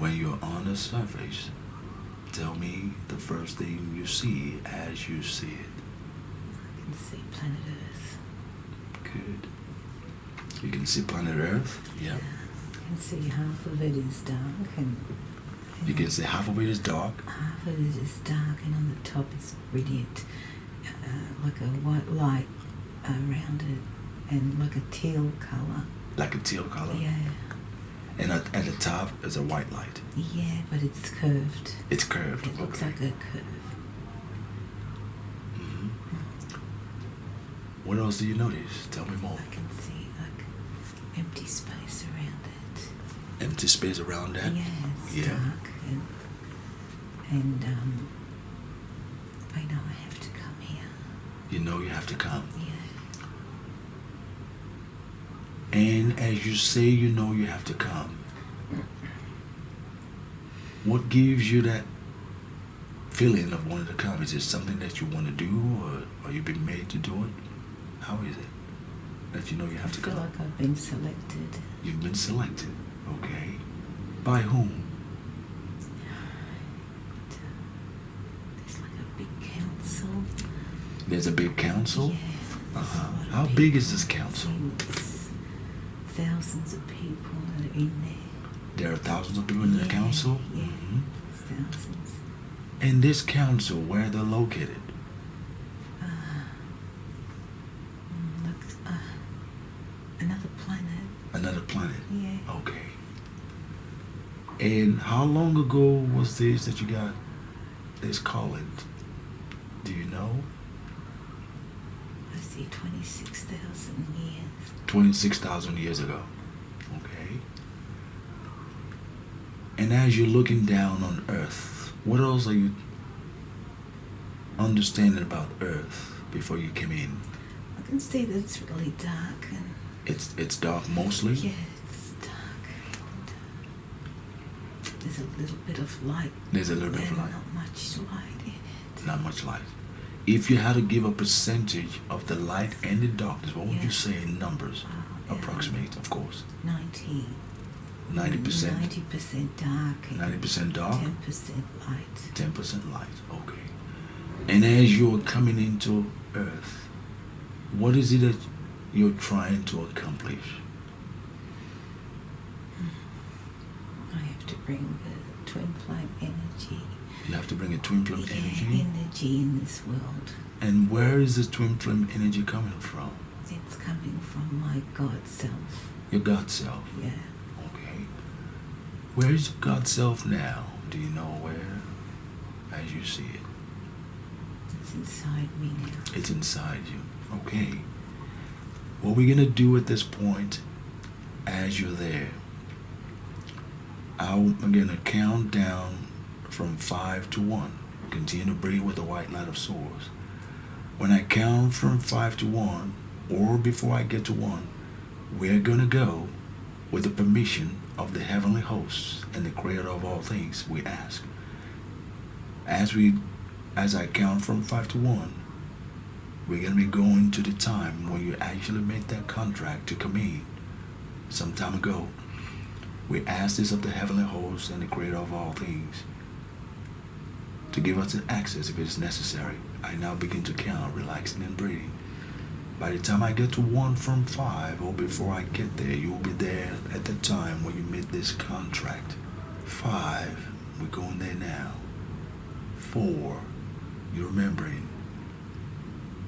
When you're on the surface, tell me the first thing you see as you see it. I can see planet Earth. Good. You can see planet Earth? Yeah. I can see half of it is dark and You can see half of it is dark. half of it is dark and on the top it's brilliant, like a white light around it and like a teal colour. Like a teal color? Yeah. And at the top is a white light. Yeah, but it's curved. It's curved. It looks Okay. like a curve. Mhm. What else do you notice? Tell me more. I can see like empty space around it. Empty space around that? Yeah, it's Yeah. dark and I know I have to come here. You know you have to come. Yeah. And as you say you know you have to come, what gives you that feeling of wanting to come? Is it something that you want to do, or you've been made to do it? How is it that you know you have I to feel come? like I've been selected. You've been selected. Okay. By whom? There's like a big council. There's a big council? Yeah. there's a lot of How people. big is this council? It's thousands of people that are in there. There are thousands of people in the Yeah, council? Yeah, Mhm. thousands. And this council, where they're located? Like another planet. Another planet? Yeah. Okay. And how long ago was this that you got this calling? Do you know? I see 26,000 years. 26,000 years ago. Okay. And as you're looking down on Earth, what else are you understanding about Earth before you came in? I can see that it's really dark and It's dark mostly? yeah, it's dark. And, there's a little bit of light. There's a little bit of and light. not much light in it. Not much light. If you had to give a percentage of the light and the darkness, what would Yeah. you say in numbers? Yeah. Approximate, of course. 90. 90%? 90% dark. And 90% dark? 10% light. 10% light. Okay. And as you're coming into Earth, what is it that you're trying to accomplish? I have to bring the twin flame energy. You have to bring a twin flame Yeah, energy? energy in this world. And where is this twin flame energy coming from? It's coming from my God self. Your God self. Yeah. Okay. Where is your God self now? Do you know where? As you see it. It's inside me now. It's inside you. Okay. What we're going to do at this point, as you're there, I'm going to count down from 5 to 1. Continue to breathe with the white light of source. When I count from 5 to 1, or before I get to 1, we're going to go with the permission of the heavenly hosts and the creator of all things, we ask. As I count from 5 to 1, we're going to be going to the time when you actually made that contract to come in some time ago. We ask this of the heavenly hosts and the creator of all things to give us an access if it's necessary. I now begin to count, relaxing and breathing. By the time I get to 1 from 5, or before I get there, you'll be there at the time when you made this contract. 5, we're going there now. 4, you're remembering.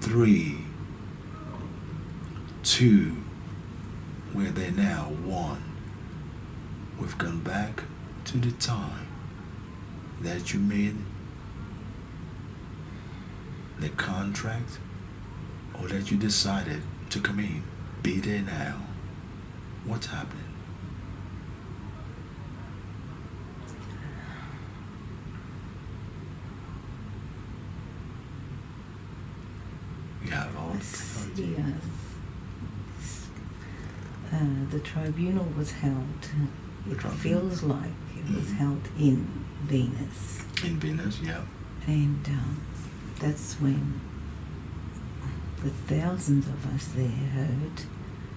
3, 2, we're there now. 1, we've gone back to the time that you made the contract, or that you decided to come in. Be there now. What's happening? You have all the technology. The tribunal was held. It tribunal. feels like it was Mhm. held in Venus. In Venus, yeah. And that's when the thousands of us there heard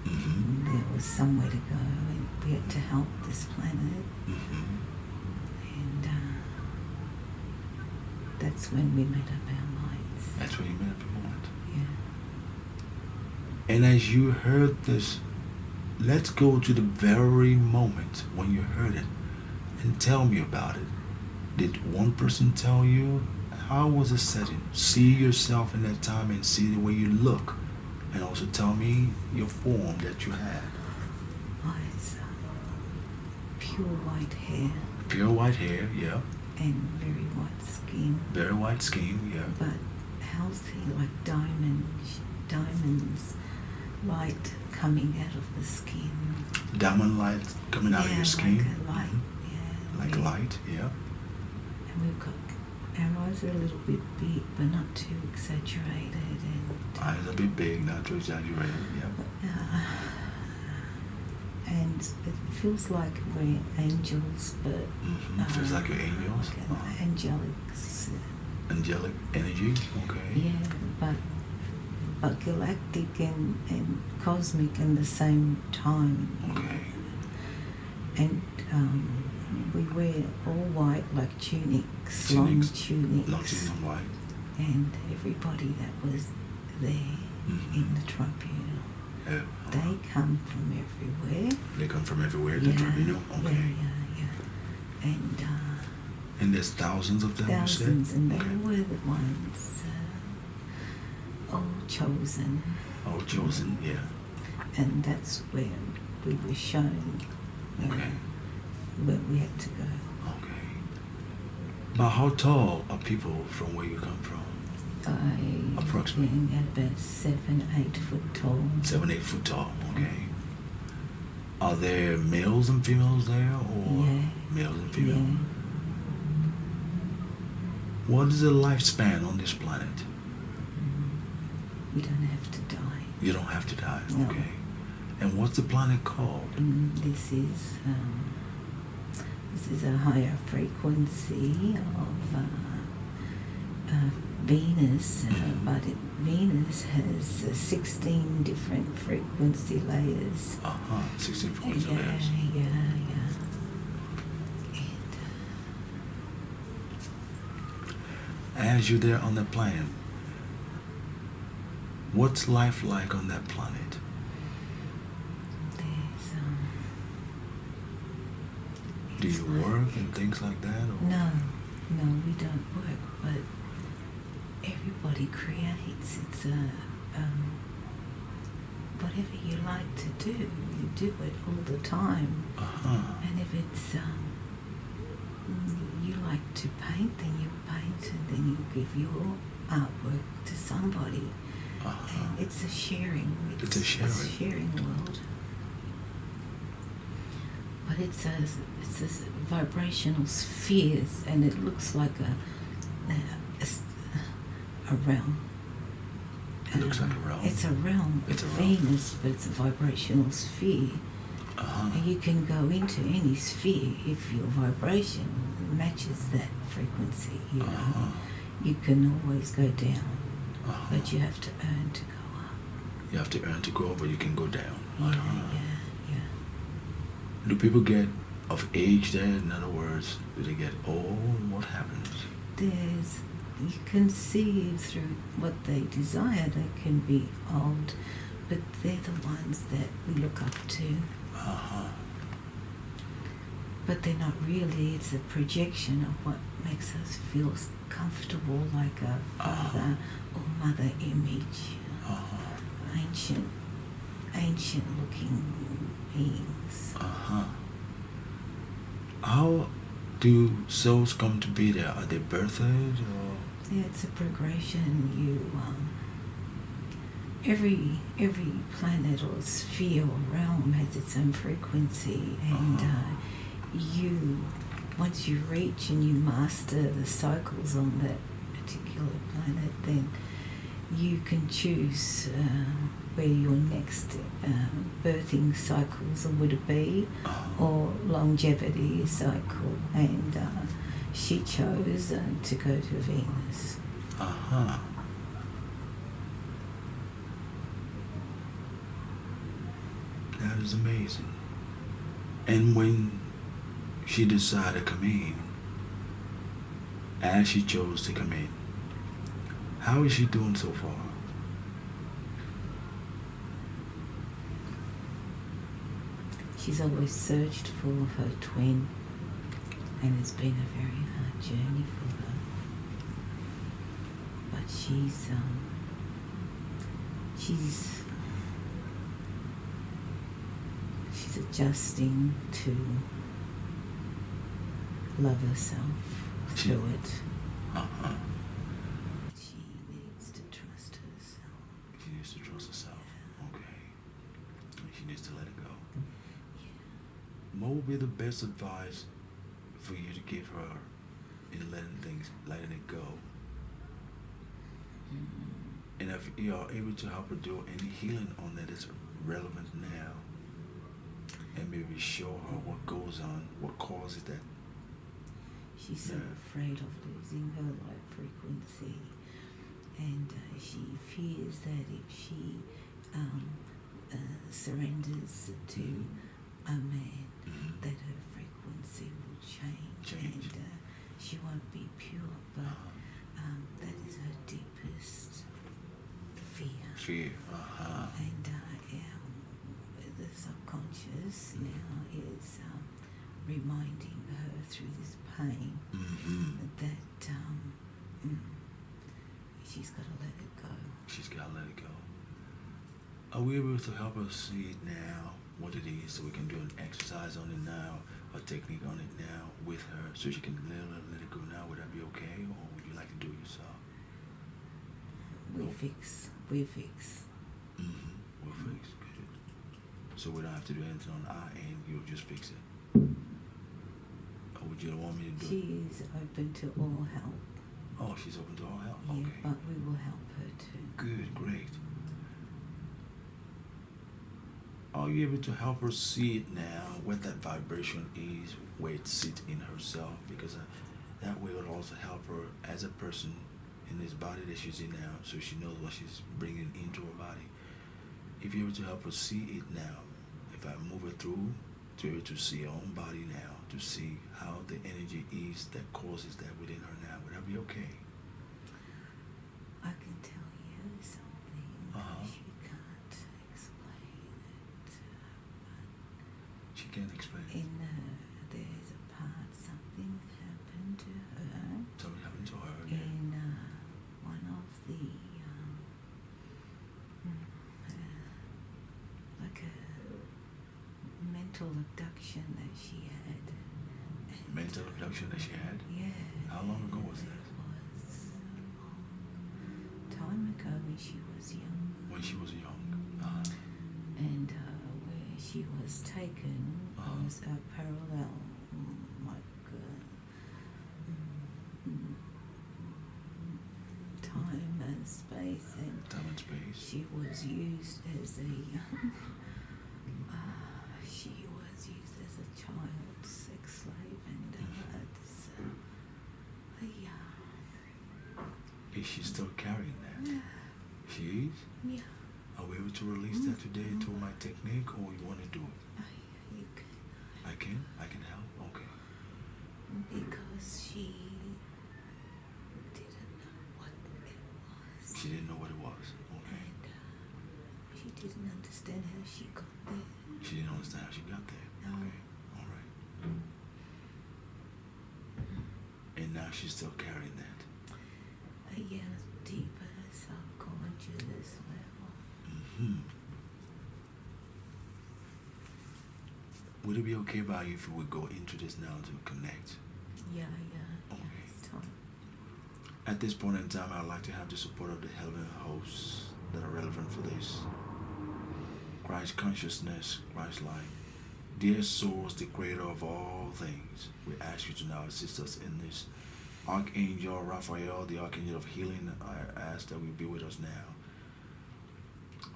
Mm-hmm. there was somewhere to go and we had to help this planet. Mm-hmm. that's when we made up our minds. That's when you made up your mind. Yeah. And as you heard this, let's go to the very moment when you heard it and tell me about it. Did one person tell you? How was the setting? See yourself in that time and see the way you look. And also tell me your form that you had. Oh, it's pure white hair. Pure white hair, yeah. And very white skin. Very white skin, yeah. But healthy, like diamonds, light coming out of the skin. Diamond light coming out of your skin. Like a light, Like light, yeah. And we've got, our eyes are a little bit big, but not too exaggerated. And eyes a bit big, not too exaggerated, yeah. And it feels like we're angels, but feels like you're angels. Like angelic. Angelic energy, okay. Yeah, but galactic and cosmic in the same time. Okay. And we wear all white, like tunics. Long tunics. Long tunics, white. And everybody that was there in the tribunal, they come from everywhere. They come from everywhere, the tribunal? Okay. Yeah. And there's thousands of them, thousands, you said? And they were the ones all chosen. All chosen, yeah. And that's where we were shown where we had to go. Okay. But how tall are people from where you come from? Approximately? About 7, 8 foot tall. 7, 8 foot tall, okay. Are there males and females there, or males and females? Yeah. What is the lifespan on this planet? You don't have to die. You don't have to die, No. okay. And what's the planet called? This is a higher frequency of Venus, but Venus has 16 different frequency layers. 16 frequency layers. Yeah. And as you're there on that planet, what's life like on that planet? There's do you work and things like that? Or? No, we don't work, but everybody creates. It's whatever you like to do, you do it all the time. And if it's you like to paint, then you paint, and then you give your artwork to somebody. And it's a sharing. It's a sharing world. But it's a vibrational spheres, and it looks like a realm. It looks like a realm. It's a realm. It's Venus, but it's a vibrational sphere. And you can go into any sphere if your vibration matches that frequency. You know, you can always go down, but you have to earn to go up. You have to earn to go up, but you can go down. Yeah. Do people get of age there? In other words, do they get old? What happens? You can see through what they desire. They can be old, but they're the ones that we look up to. But they're not really. It's a projection of what makes us feel comfortable, like a father or mother image. Ancient looking beings. How do souls come to be there? Are they birthed or? Yeah, it's a progression. Every planet or sphere or realm has its own frequency, and once you reach and you master the cycles on that particular planet, then you can choose where your next birthing cycles would be, or longevity cycle, and she chose to go to Venus. That is amazing. And when she decided to come in, as she chose to come in. How is she doing so far? She's always searched for her twin, and it's been a very hard journey for her. But she's adjusting to love herself through it. Uh-huh. She needs to trust herself. She needs to trust herself. Okay. She needs to let it go. Yeah. What would be the best advice for you to give her in letting it go? And if you are able to help her do any healing on that is relevant now, and maybe show her what goes on, what causes that. She's so afraid of losing her light frequency, and she fears that if she surrenders to a man, that her frequency will change. And she won't be pure, but that is her deepest fear. And the subconscious now is reminding her through this pain that she's got to let it go. She's got to let it go. Are we able to help her see it now, what it is, so we can do an exercise on it now, a technique on it now with her, so she can let it go now? Would that be okay, or would you like to do it yourself? We fix. We'll fix. Good. So we don't have to do anything on our end. You'll just fix it. Or would you want me to do it? She is open to all help. Oh, she's open to all help. Yeah, Okay. but we will help her too. Good, great. Are you able to help her see it now, what that vibration is, where it sits in herself? Because that way it will also help her as a person in this body that she's in now, so she knows what she's bringing into her body. If you're able to help her see it now, if I move her through, to be able to see her own body now, to see how the energy is that causes that within her now, would that be okay? I can tell you something. She can't explain it. She can't explain it. There's a part, something happened to her. Something happened to her. In one of the like a mental abduction that she had. Mental abduction that she had? Yeah. How long ago was that? It was a long time ago when she was young. When she was young. And where she was taken was a parallel, time and space, and Time and space. she was used as a child sex slave, and Is she still carrying that? Yeah. She is? Yeah. Are we able to release that today through my technique, or you want to do it? You can. I can? I can help? Okay. Because she didn't know what it was. She didn't know what it was. Okay. And she didn't understand how she got there. She didn't understand how she got there. No. Okay. All right. And now she's still carrying that. Yeah, deeper subconscious level. Would it be okay by you if we would go into this now to connect? Yeah, Okay. it's time. At this point in time, I'd like to have the support of the heavenly hosts that are relevant for this. Christ consciousness, Christ light. Dear source, the creator of all things, we ask you to now assist us in this. Archangel Raphael, the Archangel of healing, I ask that you be with us now.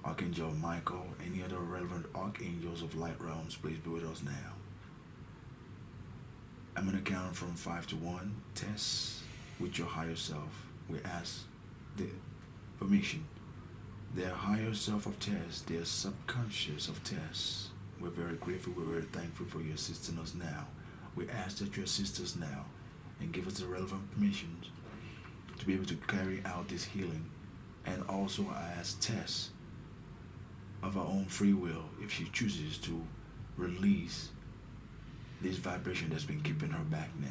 Archangel Michael, any other relevant archangels of light realms, please be with us now. I'm going to count from 5 to 1. Test with your higher self. We ask the permission. Their higher self of test, their subconscious of test. We're very grateful, we're very thankful for you assisting us now. We ask that you assist us now and give us the relevant permissions to be able to carry out this healing. And also I ask Tess of her own free will if she chooses to release this vibration that's been keeping her back now.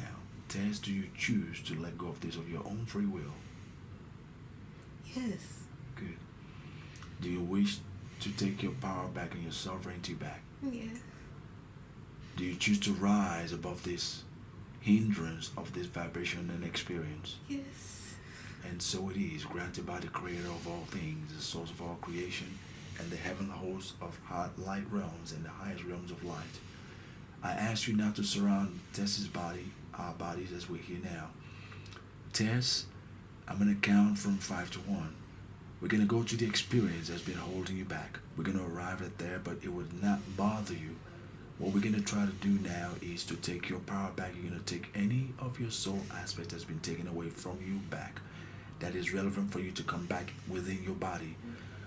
Tess, do you choose to let go of this of your own free will? Yes. Good. Do you wish to take your power back and your sovereignty back? Yeah. Do you choose to rise above this hindrance of this vibration and experience? Yes. And so it is, granted by the Creator of all things, the source of all creation, and the heavenly host of light realms and the highest realms of light. I ask you now to surround Tess's body, our bodies as we're here now. Tess, I'm going to count from 5 to 1. We're going to go to the experience that's been holding you back. We're going to arrive at there, but it would not bother you. What we're going to try to do now is to take your power back. You're going to take any of your soul aspect that's been taken away from you back. That is relevant for you to come back within your body.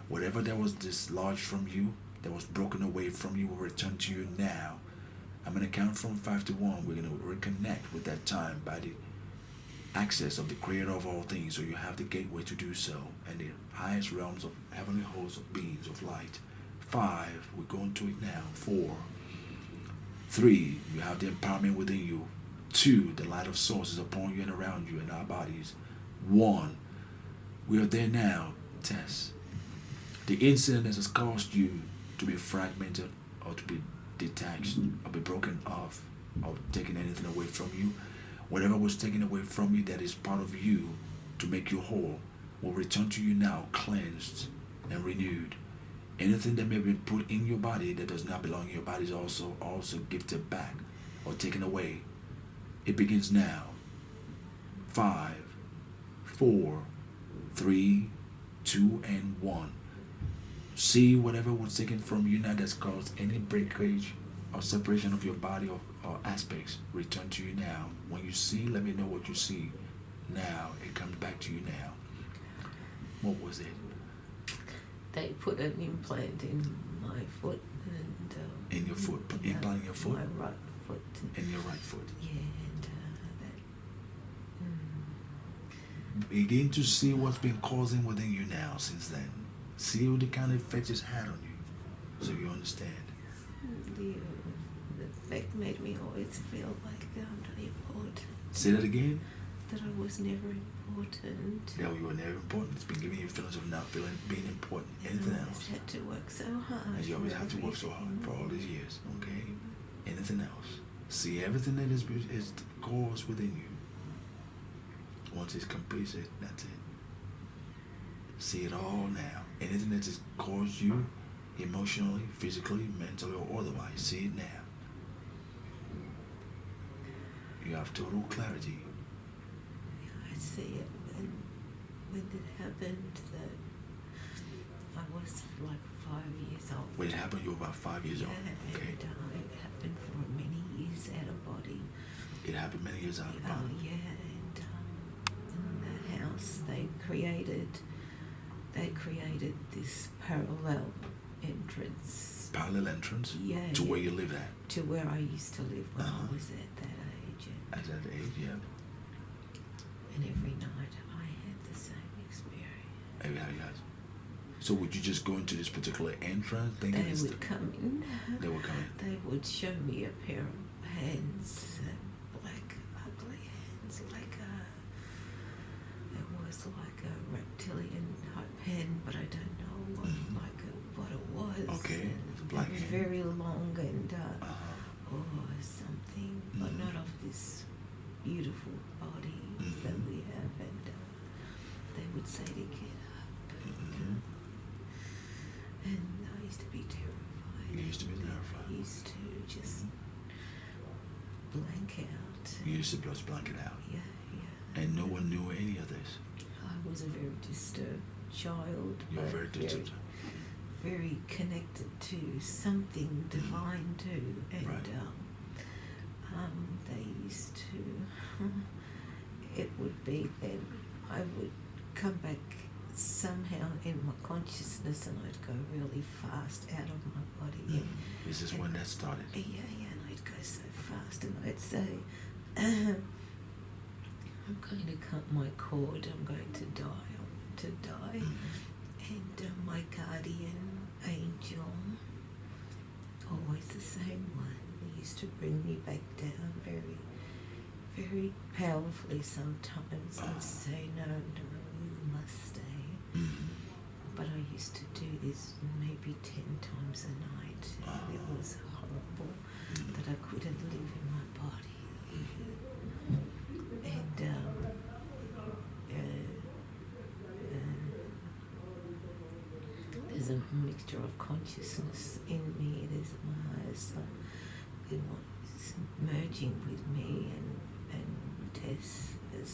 Whatever that was dislodged from you, that was broken away from you, will return to you now. I'm going to count from 5 to 1. We're going to reconnect with that time by the access of the Creator of all things. So you have the gateway to do so. And the highest realms of heavenly hosts of beings of light. 5, we're going to it now. 4, 3, you have the empowerment within you. 2, the light of source is upon you and around you in our bodies. 1, we are there now. Tess. The incident that has caused you to be fragmented or to be detached or be broken off or taking anything away from you, whatever was taken away from you that is part of you to make you whole, will return to you now cleansed and renewed. Anything that may have been put in your body that does not belong in your body is also gifted back or taken away. It begins now. 5, 4, 3, 2, and 1. See whatever was taken from you now that's caused any breakage or separation of your body or aspects return to you now. When you see, let me know what you see. Now, it comes back to you now. What was it? They put an implant in my foot and... in your foot? Implant in your foot? My right foot. In your right foot? Yeah, and that... Begin to see what's been causing within you now since then. See what the kind of effect it's had on you, so you understand. The effect made me always feel like I'm not important. Say that again? That I was never important. That you were never important. It's been giving you feelings of not being important. Anything I always else? had to work so hard. And you always had to work so hard for all these years. Okay? Anything else? See everything that is caused within you. Once it's completed, that's it. See it all now. Anything that has caused you emotionally, physically, mentally, or otherwise, see it now. You have total clarity. I see it when it happened that I was like 5 years old. When it happened, you were about 5 years old. Okay. And it happened for many years out of body. It happened many years out of body. Yeah, and in that house they created this parallel entrance. Parallel entrance? Yeah. To where you live at? To where I used to live when I was at that age. At that age, yeah. And every night I had the same experience. Every night, yes. So would you just go into this particular entrance thinking They would come in. They would come in. They would show me a pair of hands, black, ugly hands, it was like a reptilian type hand, but I don't know what it was. Okay, And black it was hand. very long and or something, but not of this beautiful body that we have. And they would say to get up. And I used to be terrified. You used to be terrified. I used to just blank out. You used to just blank it out. Yeah. And no one knew any of this. I was a very disturbed child. You were but very disturbed. Very connected to something divine too. And Right. they used to, it would be that I would come back somehow in my consciousness and I'd go really fast out of my body. This is when that started. Yeah, and I'd go so fast and I'd say, I'm going to cut my cord. I'm going to die. I want to die. And my guardian angel, always the same one, used to bring me back down very, very powerfully sometimes and say, no, you must stay. But I used to do this maybe 10 times a night. And it was horrible that I couldn't live in my body. And there's a mixture of consciousness in me. There's my higher self merging with me, and Tess as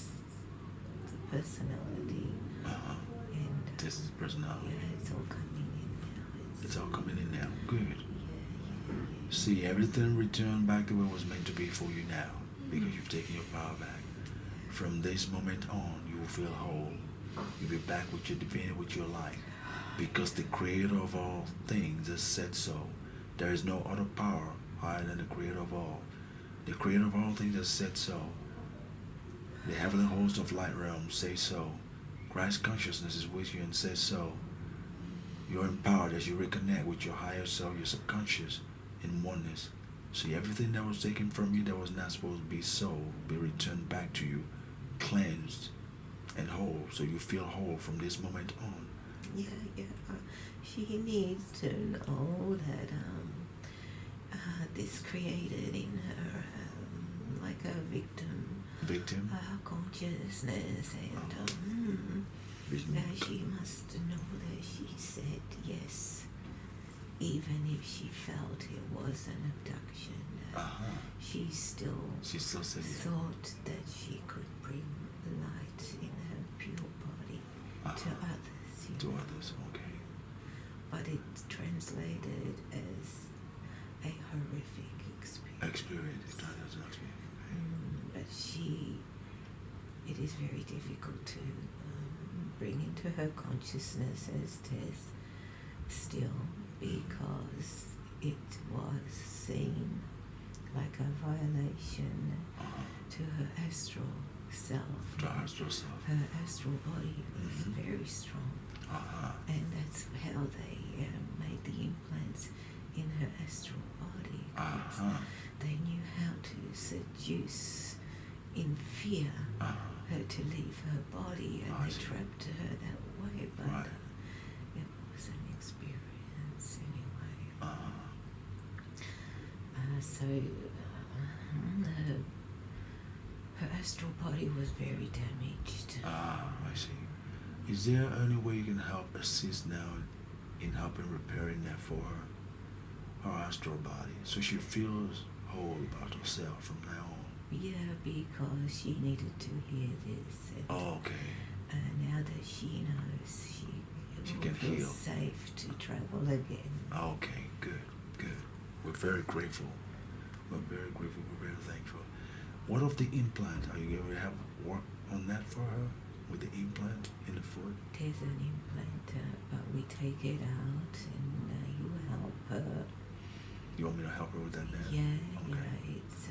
the personality. And This is personality. yeah, it's all coming in now. It's all coming in now. Good. Yeah. See, everything returned back the way it was meant to be for you now, because you've taken your power back. From this moment on, you will feel whole. You'll be back with your divinity, with your light, because the Creator of all things has said so. There is no other power higher than the Creator of all. The Creator of all things has said so. The heavenly host of light realms say so. Christ consciousness is with you and says so. You're empowered as you reconnect with your higher self, your subconscious, in oneness. See, everything that was taken from you that was not supposed to be so will be returned back to you, cleansed and whole. So you feel whole from this moment on. Yeah. She needs to know that this created in her like a victim consciousness, and she must know that she said yes, even if she felt it was an abduction. She still said yes. thought that she could bring light in her pure body to others. To others, okay. But it's translated as a horrific experience. But it is very difficult to bring into her consciousness as Tess still, because it was seen like a violation to her astral self. Her astral body was very strong. And that's how they made the implants in her astral body. They knew how to seduce in fear her to leave her body, and they trapped her that way. But it was an experience anyway. Her astral body was very damaged. I see. Is there any way you can help assist now in helping repairing that for her astral body, so she feels whole about herself from now on? Yeah, because she needed to hear this. And, now that she knows, she can feel heal. Safe to travel again. Okay, good. We're very grateful. We're very thankful. What of the implant? Are you going to have work on that for her with the implant in the foot? There's an implant, but we take it out and you help her. You want me to help her with that now? Yeah, it's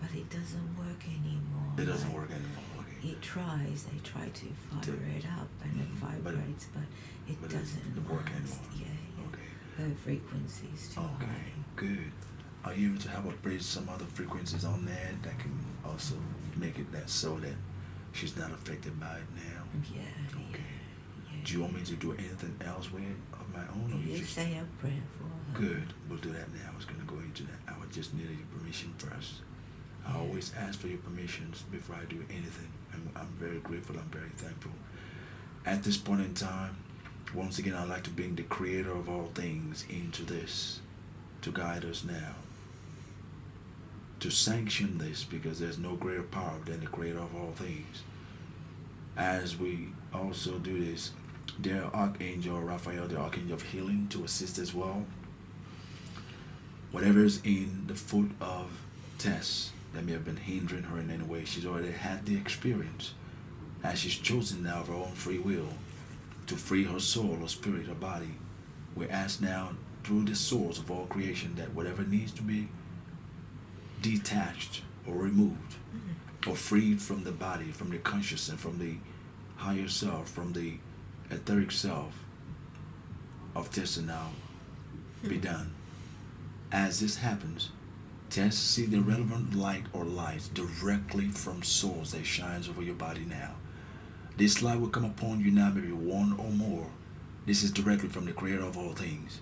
but it doesn't work anymore. It doesn't work anymore, okay. They try to fire it up and it vibrates, but it doesn't work anymore. Yeah. Okay. Her frequency is too high. Good. Are you able to help her bridge some other frequencies on there that can also make it that so that she's not affected by it now? Yeah. Okay. Yeah. Do you want me to do anything else with it of my own? Or you just say a prayer for her? Good. We'll do that now. I was going to go into that. I would just need your permission first. I always ask for your permissions before I do anything. I'm very grateful. I'm very thankful. At this point in time, once again, I'd like to bring the Creator of all things into this to guide us now, to sanction this, because there's no greater power than the Creator of all things. As we also do this, dear Archangel Raphael, the Archangel of Healing, to assist as well. Whatever is in the foot of Tess that may have been hindering her in any way, she's already had the experience, as she's chosen now of her own free will to free her soul, her spirit, her body. We ask now through the source of all creation that whatever needs to be detached or removed or freed from the body, from the consciousness, from the higher self, from the etheric self of Tessa now be done. As this happens, Tess see the relevant light or lights directly from source that shines over your body now. This light will come upon you now, maybe one or more. This is directly from the creator of all things.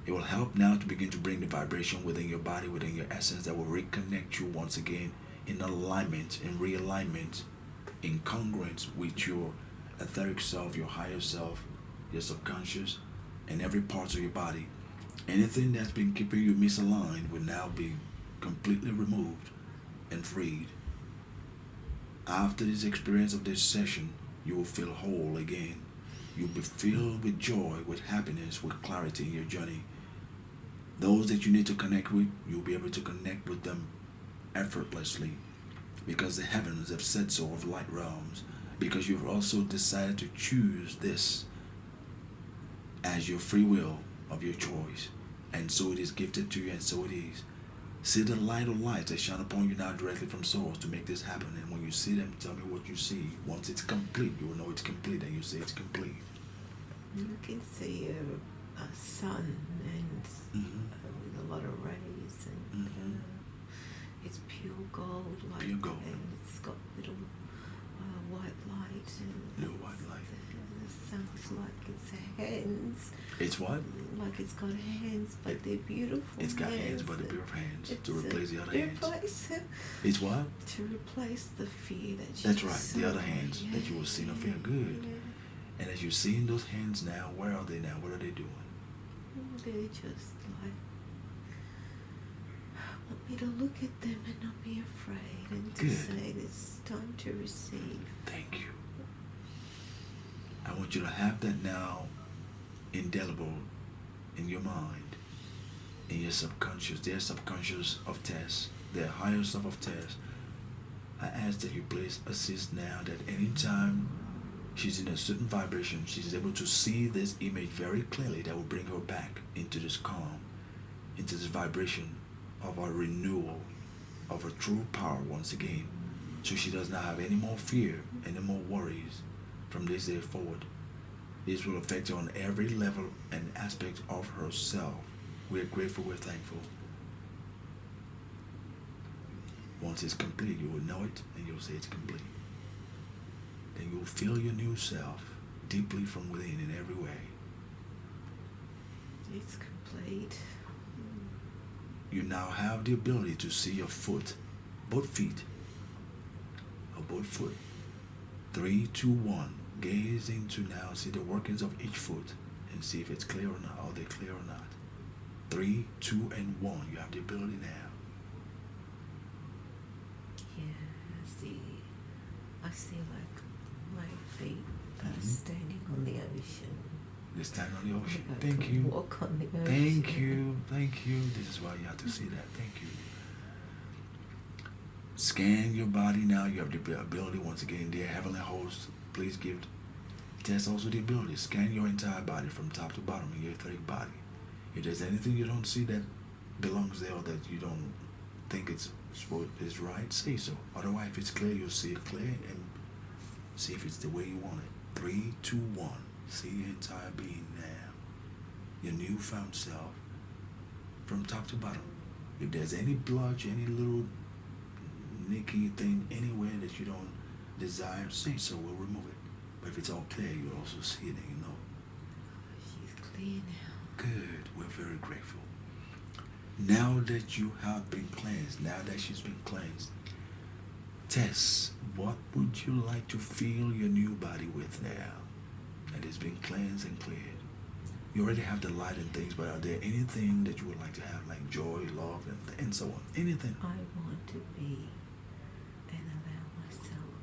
It will help now to begin to bring the vibration within your body, within your essence, that will reconnect you once again in alignment, in realignment, in congruence with your etheric self, your higher self, your subconscious, and every part of your body. Anything that's been keeping you misaligned will now be completely removed and freed. After this experience of this session, you will feel whole again. You'll be filled with joy, with happiness, with clarity in your journey. Those that you need to connect with, you'll be able to connect with them effortlessly, because the heavens have said so of light realms, because you've also decided to choose this as your free will of your choice, and so it is gifted to you, and so it is. See the light of light that shine upon you now directly from source to make this happen, and when you see them, tell me what you see. Once it's complete, you will know it's complete, and you say it's complete. You can see a sun and with a lot of rays, and it's pure gold, like, pure gold, and it's got little white light, and little white light. The sun's like its hands. It's what? Like it's got hands, but they're beautiful. It's got hands, but they're beautiful hands to replace the other hands. It's what? To replace the fear that you. That's right. The other hands that you will see and feel good. Yeah. And as you're seeing those hands now, where are they now? What are they doing? They're just like, want me to look at them and not be afraid, and to say it's time to receive. Thank you. I want you to have that now indelible in your mind, in your subconscious, their subconscious of Tess, their higher self of Tess. I ask that you please assist now, that anytime she's in a certain vibration, she's able to see this image very clearly, that will bring her back into this calm, into this vibration of a renewal of her true power once again, so she does not have any more fear, any more worries from this day forward. This will affect her on every level and aspect of herself. We're grateful, we're thankful. Once it's complete, you will know it, and you'll say it's complete. Then you'll feel your new self deeply from within in every way. It's complete. You now have the ability to see your foot, both feet, or both foot. 3, 2, 1. Gaze into now, see the workings of each foot, and see if it's clear or not. Are they clear or not? 3, 2, and 1. You have the ability now. Yeah, I see like my feet are standing on the ocean. They stand on the ocean. Like Thank you. Walk on the ocean. Thank you. Thank you. This is why you have to see that. Thank you. Scan your body now. You have the ability, once again, dear Heavenly Host, please give Tess also the ability. Scan your entire body from top to bottom in your etheric body. If there's anything you don't see that belongs there, or that you don't think is right, say so. Otherwise, if it's clear, you'll see it clear and see if it's the way you want it. 3, 2, 1. See your entire being now. Your newfound self from top to bottom. If there's any blotch, any little nicky thing anywhere that you don't desire, say so, we'll remove it. But if it's all clear, you'll also see it and you know. She's clear now. Good. We're very grateful. Now that you have been cleansed, now that she's been cleansed, Tess, what would you like to fill your new body with now that has been cleansed and cleared? You already have the light and things, but are there anything that you would like to have, like joy, love, and so on? Anything? I want to be and allow myself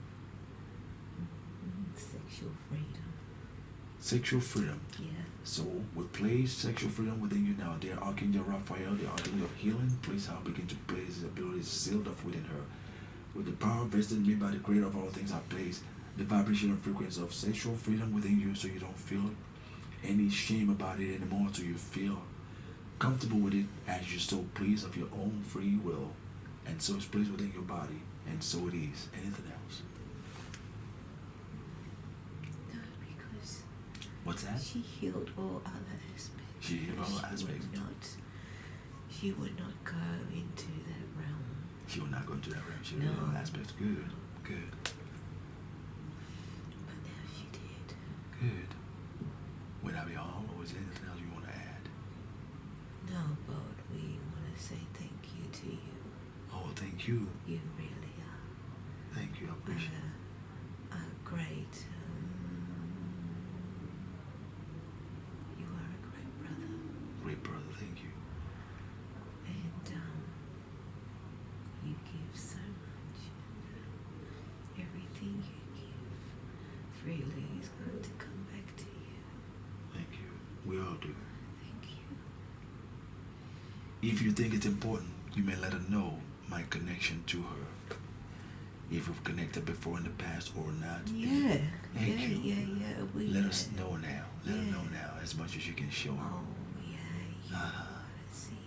sexual freedom. Sexual freedom. Yeah. So we place sexual freedom within you now. Dear Archangel Raphael, the Archangel of healing, please help begin to place his abilities sealed up within her. With the power vested in me by the creator of all things, I place the vibration and frequency of sexual freedom within you, so you don't feel any shame about it anymore, so you feel comfortable with it as you so please of your own free will. And so it's placed within your body, and so it is. Anything else? No, because What's that? she healed all other aspects. She healed all aspects. She would not go into that realm. She will not go into that realm. She will No. heal all aspects. Good. Good. But now she did. Good. Would that be all, or is there anything else you want to add? No, but we want to say thank you to you. Oh, thank you. You really are. Thank you. I appreciate it. A great. You are a great brother. Great brother. Thank you. And you give so much. Everything you give freely is going to come back to you. Thank you. We all do. Thank you. If you think it's important, you may let her know my connection to her. If we've connected before in the past or not. Yeah. Thank you. Yeah. Let us know now. Let her know now as much as you can show her. Oh, yeah. Uh-huh. I see you.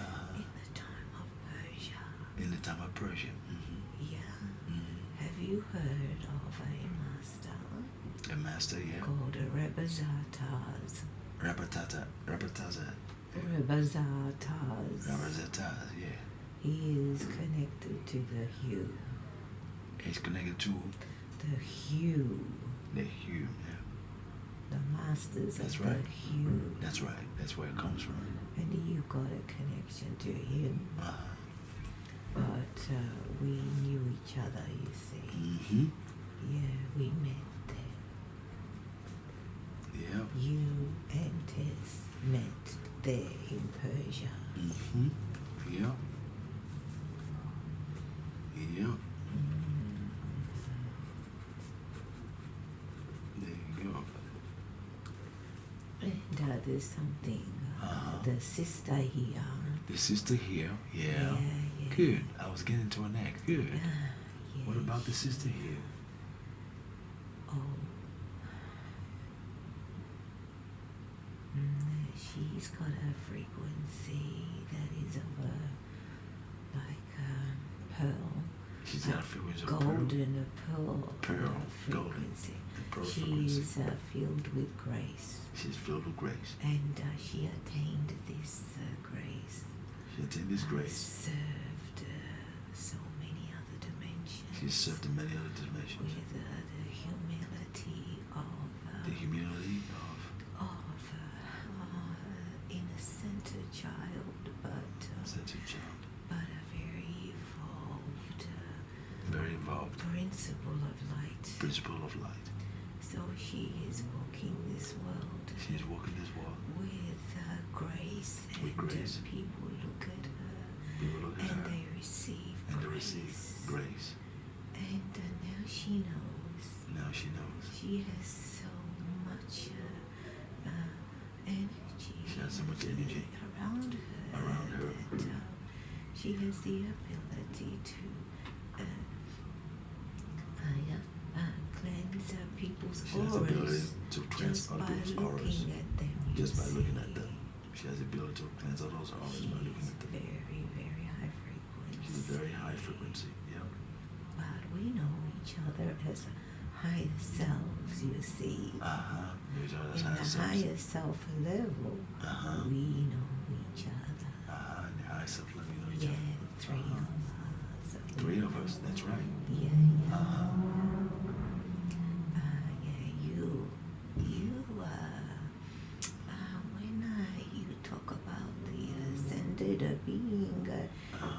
Uh-huh. In the time of Persia. In the time of Persia. Mm-hmm. Yeah. Mm-hmm. Have you heard of a master? A master, yeah. Called a Rebazataz. Rabataza. Rebazataz. Yeah. He is connected to the hue. He's connected to The hue. the hue, yeah. The masters That's of right. the hue. That's right. That's where it comes from. And you got a connection to him. Uh-huh. But we knew each other, you see. Mm-hmm. Yeah, we met there. Yeah. You and Tess met there in Persia. Mm-hmm. Yeah. Yeah. There you go. And there's something. Uh-huh. The sister here. The sister here. Yeah. Yeah. Good. I was getting to her neck. Good. Yeah, What about the sister here? Oh. She's got a frequency that is of a, like pearl. She's got a frequency of golden pearl golden frequency. pearl She's frequency. filled with grace. She's filled with grace. And she attained this grace. She attained this grace. Served so many other dimensions. She served in many other dimensions. With the humility of The humility of innocent child, but sensitive child. but a very evolved, Very involved. principle of light. Principle of light. So she is walking this world. She's walking this walk With grace, with and grace. People look at her, People look at and her they receive and they grace. receive grace. And now she knows. Now she knows. She has so much energy. She has so much energy around her. around her. That, she has the ability to cleanse people's She has the ability auras to cleanse just other by people's auras. looking at them. Just by you looking at see. them. She has the ability to cleanse all those auras She's by looking at them. very, very high frequency. She's very high frequency. Yep. But we know each other as higher selves, you see. Uh-huh. There's all In those the higher selves. higher self level, Uh-huh. we know each other. Uh-huh. And the higher self level, you know each Yeah, other. three Uh-huh. of us. Three of us, that's right. Yeah. Uh-huh. When you talk about the ascended being,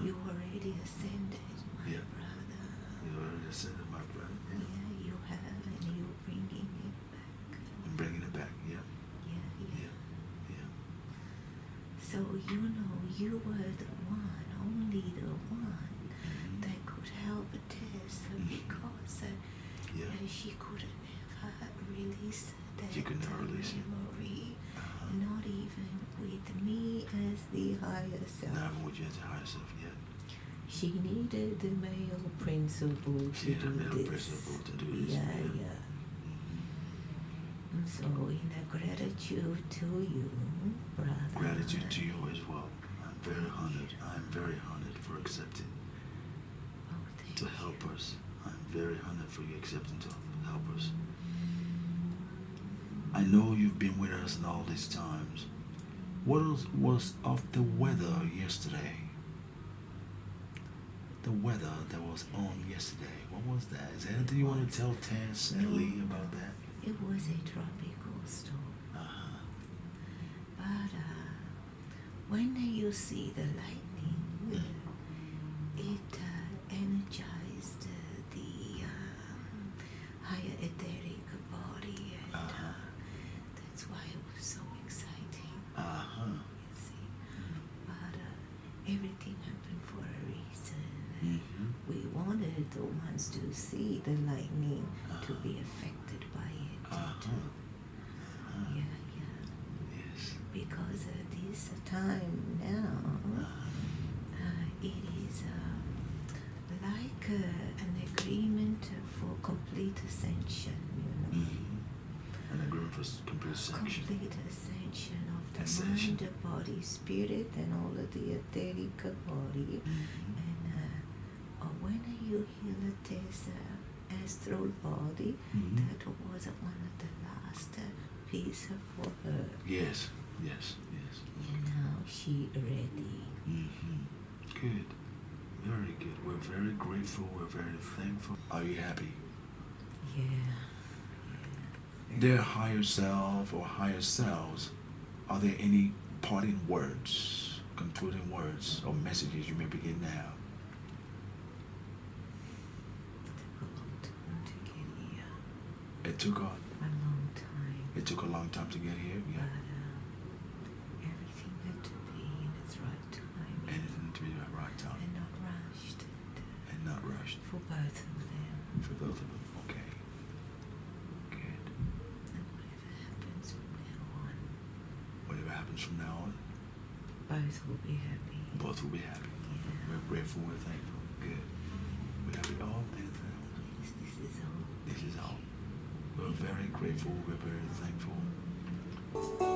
you already ascended, my Yeah. brother. You already ascended, my brother. Yeah. Yeah, you have, and you're bringing it back. I'm bringing it back. Yeah. Yeah. Yeah. So you were the one, only the one Mm-hmm. that could help Tess because Yeah. she could never release that She could never release it. memory, Uh-huh. not even with me as the higher self. Not even with you as the higher self yet. She needed the male principle She to had a do male this. principle to do this. Yeah. Mm-hmm. So in a gratitude to you, brother. Gratitude to you as well. I'm very honored. I'm very honored. for accepting Oh, thank to help you. us. I'm very honored for you accepting to help us. I know you've been with us in all these times. What was of the weather yesterday? The weather that was on yesterday. What was that? Is there anything you want to tell Tess and Lee about that? It was a tropical storm. Uh-huh. But when you see the lightning, it energized the higher etheric body, and Uh-huh. that's why it was so exciting. Uh-huh. You see, but everything happened for a reason. Mm-hmm. We wanted the ones to see the lightning to Uh-huh. be affected by it Uh-huh. too. Uh-huh. Yeah. Yes. Because at this time now, it is like an agreement for complete ascension, Mm-hmm. An agreement for complete sanction. complete ascension of the Ascension. mind, body, spirit, and all of the etheric body. Mm-hmm. And when you heal this astral body, Mm-hmm. that was one of the last piece for her. Yes. And now she ready. Mm-hmm. Good. Very good. We're very grateful. We're very thankful. Are you happy? Yeah. Their higher self or higher selves, are there any parting words, concluding words, or messages you may begin now? It took a long time to get here. It took a long time to get here. Yeah. But everything had to be in its right time. And to be at the right time. And not rushed. And not rushed. For both of them. For both of them. Okay. Good. And whatever happens from now on, Whatever happens from now on, both will be happy. both will be happy. Yeah. We're grateful. We're thankful. Good. We have it all. Anything else? Yes, this is all. This is all. We're very grateful. We're very thankful.